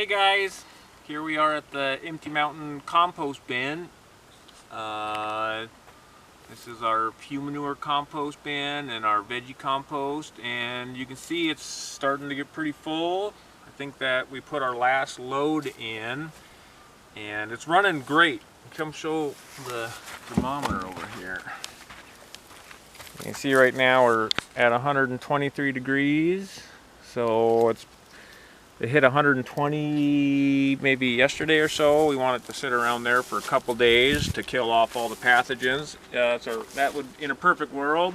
Hey guys, here we are at the Empty Mountain compost bin. This is our manure compost bin and our veggie compost, and you can see it's starting to get pretty full. I think that we put our last load in and it's running great. Come show the thermometer over here. You can see right now we're at 123 degrees, so it hit 120 maybe yesterday or so. We want it to sit around there for a couple days to kill off all the pathogens. That would, in a perfect world,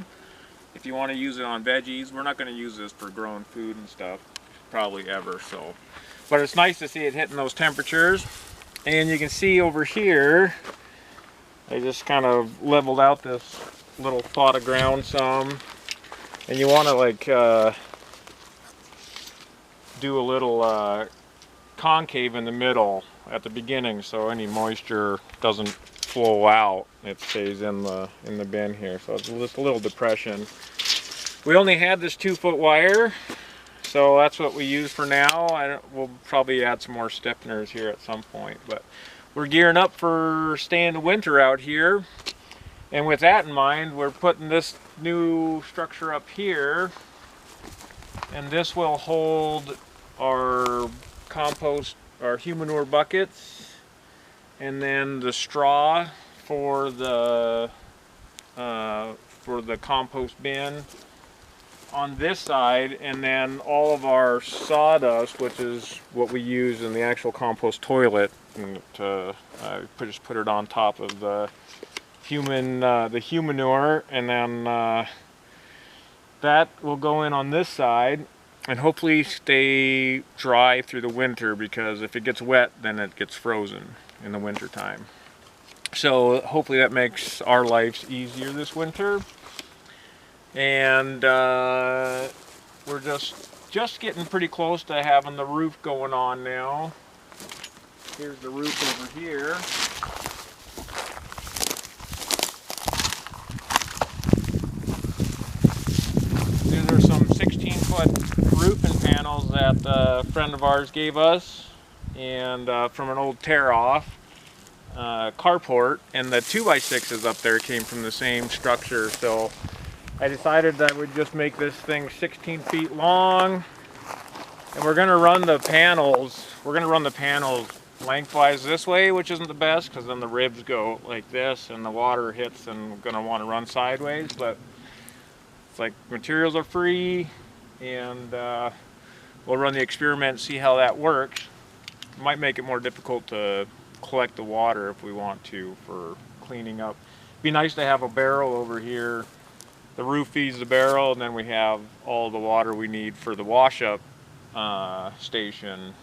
if you want to use it on veggies. We're not going to use this for growing food and stuff, probably ever. So, but it's nice to see it hitting those temperatures. And you can see over here, I just kind of leveled out this little plot of ground some, and you want to like do a little concave in the middle at the beginning, so any moisture doesn't flow out. It stays in the bin here, so it's just a little depression. We only had this 2-foot wire, so that's what we use for now. We'll probably add some more stiffeners here at some point, but we're gearing up for staying the winter out here. And with that in mind, we're putting this new structure up here, and this will hold our compost, our manure buckets, and then the straw for the compost bin on this side, and then all of our sawdust, which is what we use in the actual compost toilet, and just put it on top of the manure, and then that will go in on this side and hopefully stay dry through the winter, because if it gets wet then it gets frozen in the winter time. So hopefully that makes our lives easier this winter. And we're just getting pretty close to having the roof going on now. Here's the roof over here. These are some 16-foot roofing panels that a friend of ours gave us, and from an old tear-off carport, and the 2x6s up there came from the same structure. So I decided that we'd just make this thing 16 feet long, and we're going to run the panels. Lengthwise this way, which isn't the best, because then the ribs go like this and the water hits, and we're going to want to run sideways. But it's like materials are free, and we'll run the experiment and see how that works. It might make it more difficult to collect the water if we want to for cleaning up. It'd be nice to have a barrel over here. The roof feeds the barrel, and then we have all the water we need for the wash-up station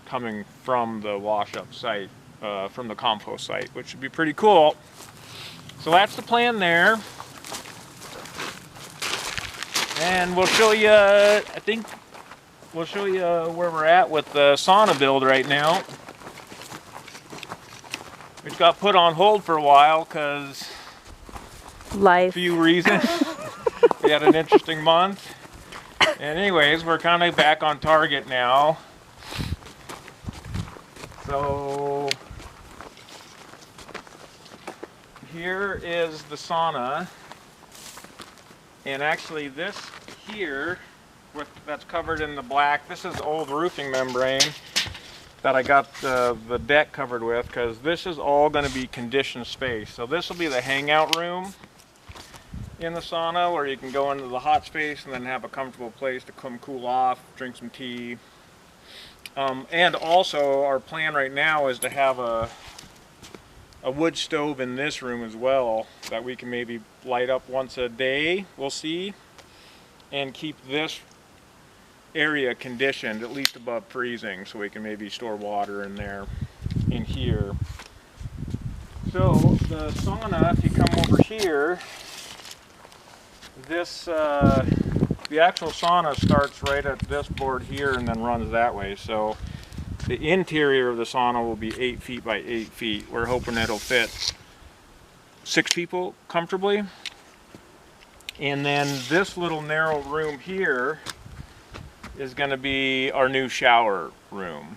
coming from the wash-up site, from the compost site, which would be pretty cool. So that's the plan there. And we'll show you, I think we'll show you where we're at with the sauna build right now. Which got put on hold for a while because life. A few reasons. We had an interesting month. And anyways, we're kind of back on target now. So here is the sauna. And actually this here, that's covered in the black, this is old roofing membrane that I got the deck covered with, because this is all going to be conditioned space. So this will be the hangout room in the sauna, where you can go into the hot space and then have a comfortable place to come cool off, drink some tea. And also our plan right now is to have a wood stove in this room as well, that we can maybe light up once a day, we'll see, and keep this area conditioned at least above freezing, so we can maybe store water in there, in here. So the sauna, if you come over here, this the actual sauna starts right at this board here and then runs that way. So the interior of the sauna will be 8 feet by 8 feet. We're hoping it'll fit 6 people comfortably. And then this little narrow room here is going to be our new shower room.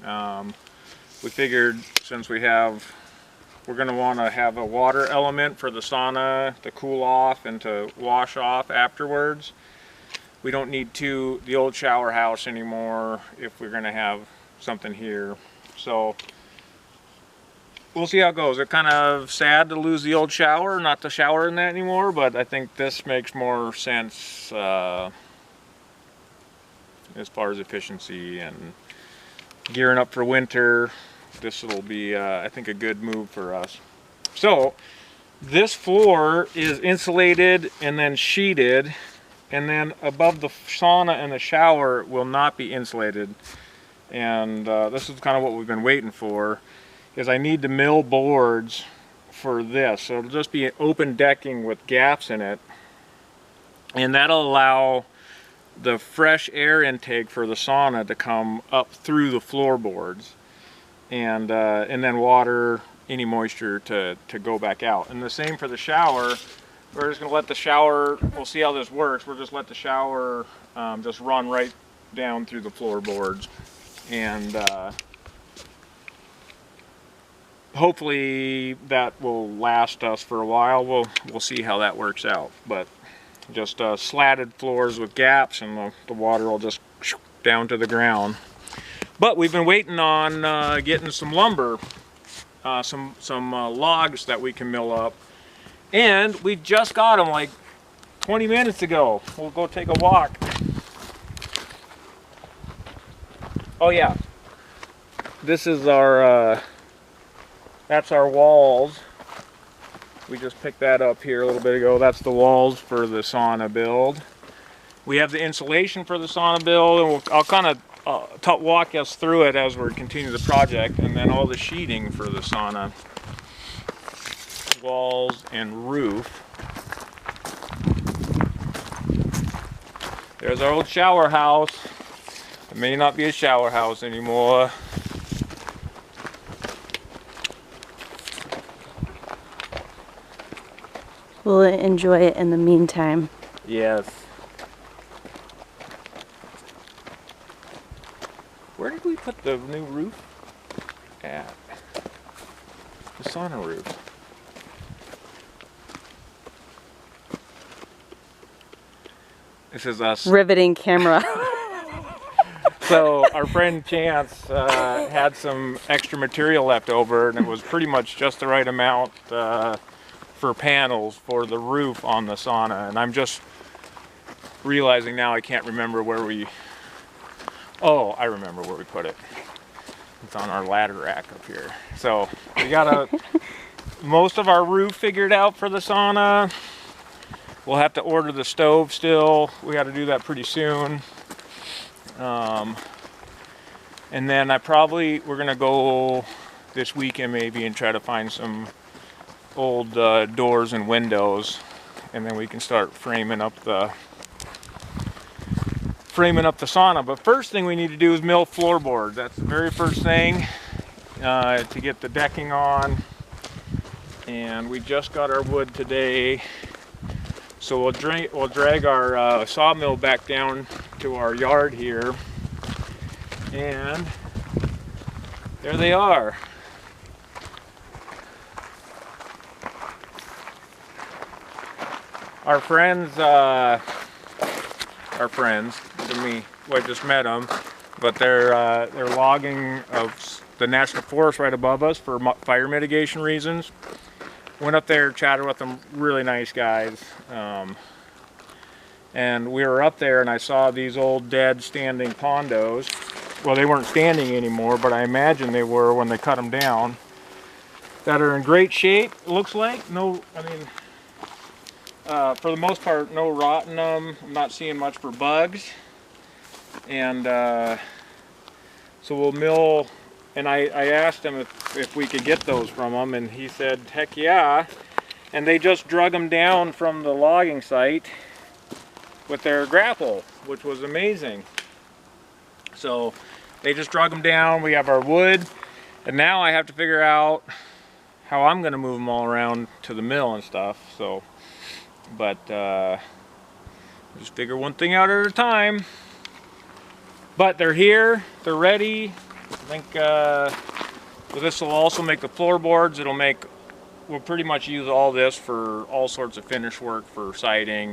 We figured since we're going to want to have a water element for the sauna to cool off and to wash off afterwards. We don't need the old shower house anymore if we're going to have something here. So we'll see how it goes. It's kind of sad to lose the old shower, not to shower in that anymore, but I think this makes more sense as far as efficiency and gearing up for winter. This will be, I think, a good move for us. So this floor is insulated and then sheeted, and then above the sauna and the shower will not be insulated. And this is kind of what we've been waiting for, is I need to mill boards for this. So it'll just be open decking with gaps in it, and that'll allow the fresh air intake for the sauna to come up through the floorboards, and then water any moisture to go back out. And the same for the shower. We're just gonna let the shower, we'll see how this works, we'll just let the shower just run right down through the floorboards, and hopefully that will last us for a while. We'll see how that works out. But just slatted floors with gaps, and the water will just down to the ground. But we've been waiting on getting some lumber, some logs that we can mill up, and we just got them like 20 minutes ago. We'll go take a walk. Oh yeah, this is our that's our walls. We just picked that up here a little bit ago. That's the walls for the sauna build. We have the insulation for the sauna build, and I'll kind of walk us through it as we're continuing the project, and then all the sheeting for the sauna, walls and roof. There's our old shower house. It may not be a shower house anymore. We'll enjoy it in the meantime. Yes. Where did we put the new roof at? The sauna roof. This is us. Riveting camera. So our friend Chance had some extra material left over, and it was pretty much just the right amount for panels for the roof on the sauna. And I'm just realizing now I can't remember where we... Oh, I remember where we put it. It's on our ladder rack up here. So we got most of our roof figured out for the sauna. We'll have to order the stove still. We got to do that pretty soon. And then we're gonna go this weekend maybe and try to find some old doors and windows, and then we can start framing up the sauna. But first thing we need to do is mill floorboards. That's the very first thing to get the decking on. And we just got our wood today, so we'll drag our sawmill back down to our yard here, and there they are. Our friends, to me, I just met them, but they're logging of the national forest right above us for fire mitigation reasons. Went up there, chatted with them, really nice guys. And we were up there and I saw these old dead standing pondos. Well, they weren't standing anymore, but I imagine they were when they cut them down. That are in great shape, it looks like. No, I mean, for the most part, no rot in them. I'm not seeing much for bugs. And so we'll mill, and I asked him if we could get those from him, and he said, heck yeah. And they just drug them down from the logging site with their grapple, which was amazing. So they just drug them down. We have our wood, and now I have to figure out how I'm going to move them all around to the mill and stuff. So, but just figure one thing out at a time. But they're here, they're ready. I think this will also make the floorboards. We'll pretty much use all this for all sorts of finish work for siding.